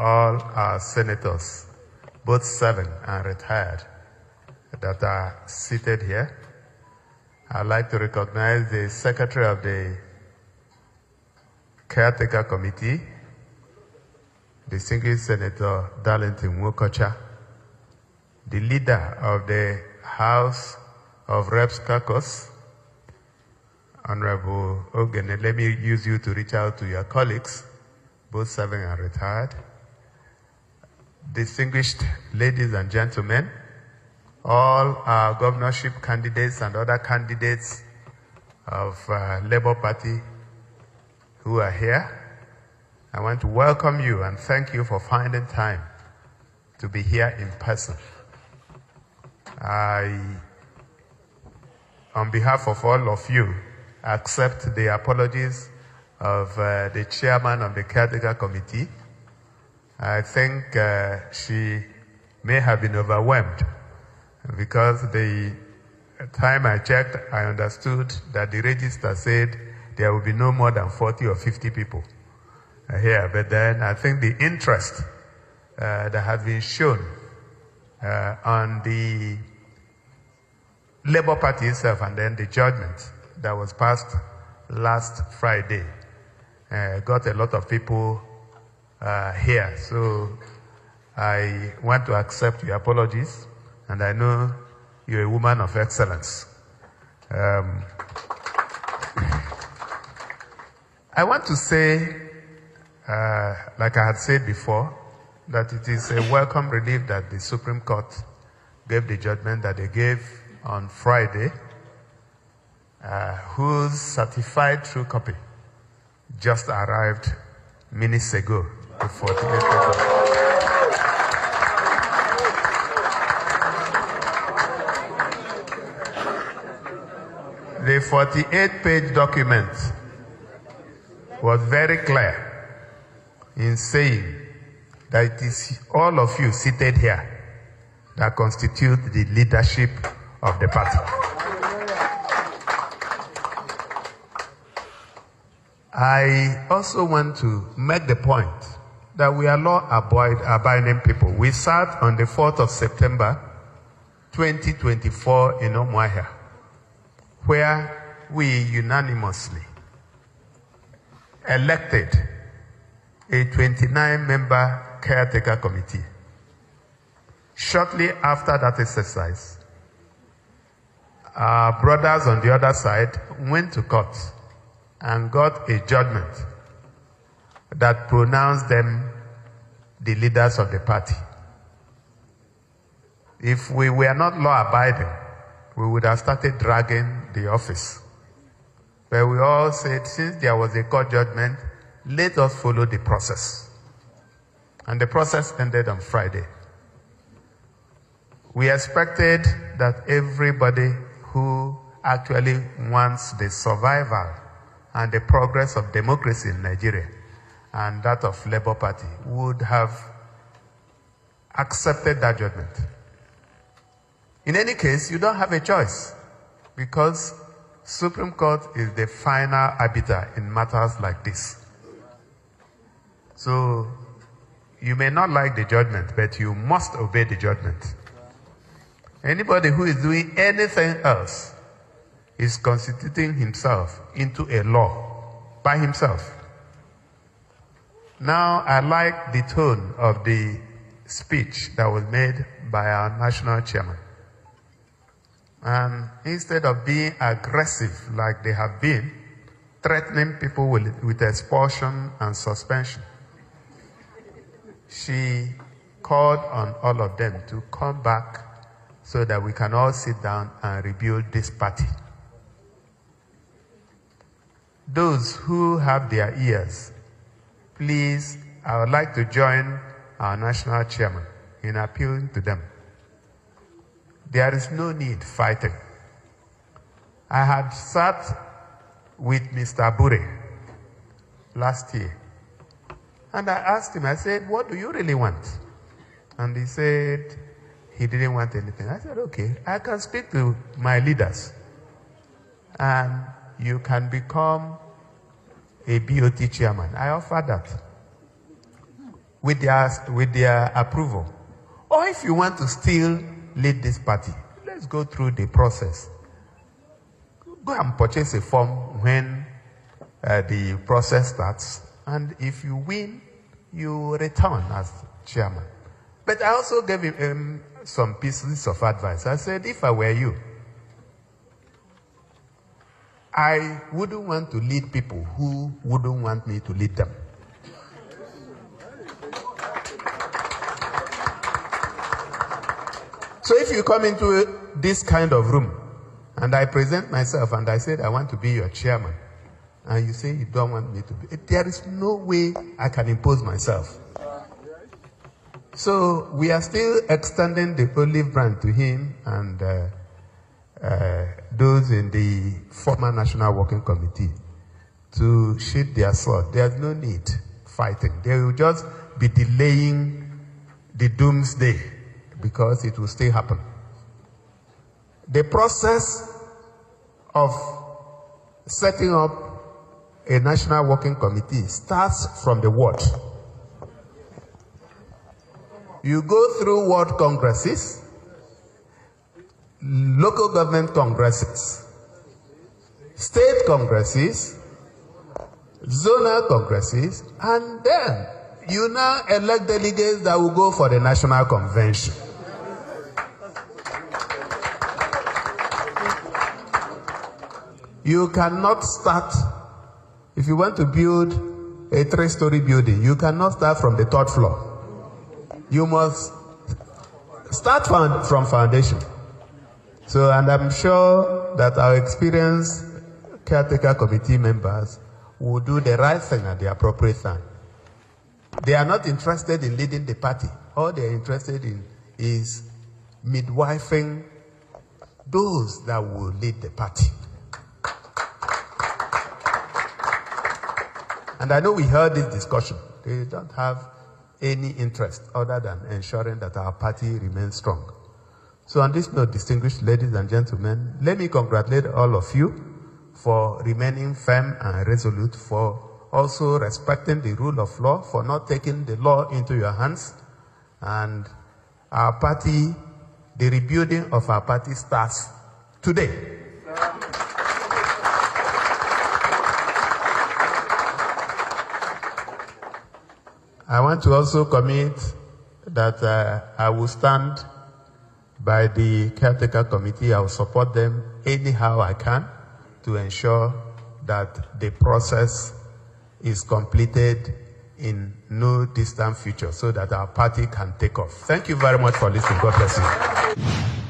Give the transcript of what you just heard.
all our senators, both serving and retired, that are seated here. I'd like to recognize the Secretary of the Caretaker Committee, Distinguished Senator Darlington Wokocha, the leader of the House of Reps Caucus, Honorable Ogene. Let me use you to reach out to your colleagues, both serving and retired. Distinguished ladies and gentlemen, all our governorship candidates and other candidates of Labour Party who are here, I want to welcome you and thank you for finding time to be here in person. I, on behalf of all of you, accept the apologies of the chairman of the Caretaker Committee. I think she may have been overwhelmed because the time I checked, I understood that the register said there will be no more than 40 or 50 people here. But then I think the interest that has been shown on the Labour Party itself and then the judgment that was passed last Friday got a lot of people here. So I want to accept your apologies, and I know you're a woman of excellence. I want to say, like I had said before, that it is a welcome relief that the Supreme Court gave the judgment that they gave on Friday, whose certified true copy just arrived minutes ago. The 48-page document was very clear in saying that it is all of you seated here that constitute the leadership of the party. I also want to make the point that we are law-abiding people. We sat on the 4th of September 2024 in Umuahia, where we unanimously elected a 29-member caretaker committee. Shortly after that exercise, our brothers on the other side went to court and got a judgment that pronounced them the leaders of the party. If we were not law-abiding, we would have started dragging the office. But we all said, since there was a court judgment, let us follow the process. And the process ended on Friday. We expected that everybody who actually wants the survival and the progress of democracy in Nigeria and that of Labour Party would have accepted that judgment. In any case, you don't have a choice because Supreme Court is the final arbiter in matters like this. So you may not like the judgment, but you must obey the judgment. Anybody who is doing anything else is constituting himself into a law by himself. Now, I like the tone of the speech that was made by our national chairman. And instead of being aggressive like they have been, threatening people with expulsion and suspension, she called on all of them to come back so that we can all sit down and rebuild this party. Those who have their ears, please, I would like to join our national chairman in appealing to them. There is no need fighting. I had sat with Mr. Abure last year, and I asked him, I said, what do you really want? And he said he didn't want anything. I said, okay, I can speak to my leaders, and you can become a BOT chairman. I offered that. with their approval. Or if you want to still lead this party, let's go through the process. Go and purchase a form when the process starts, and if you win, you return as chairman. But I also gave him some pieces of advice. I said, if I were you, I wouldn't want to lead people who wouldn't want me to lead them. So if you come into this kind of room, and I present myself and I said, I want to be your chairman, and you say you don't want me to be, there is no way I can impose myself. So we are still extending the olive branch to him and those in the former National Working Committee to sheath their sword. There's no need fighting. They will just be delaying the doomsday because it will still happen. The process of setting up a National Working Committee starts from the ward. You go through ward congresses, local government congresses, state congresses, zonal congresses, and then you now elect delegates that will go for the national convention. You cannot start, if you want to build a 3-story building, you cannot start from the 3rd floor. You must start from foundation. So, and I'm sure that our experienced caretaker committee members will do the right thing at the appropriate time. They are not interested in leading the party. All they are interested in is midwifing those that will lead the party. And I know we heard this discussion. They don't have any interest other than ensuring that our party remains strong. So on this note, distinguished ladies and gentlemen, let me congratulate all of you for remaining firm and resolute, for also respecting the rule of law, for not taking the law into your hands. And our party, the rebuilding of our party starts today. I want to also commit that I will stand by the caretaker committee. I will support them anyhow I can to ensure that the process is completed in no distant future so that our party can take off. Thank you very much for listening. God bless you.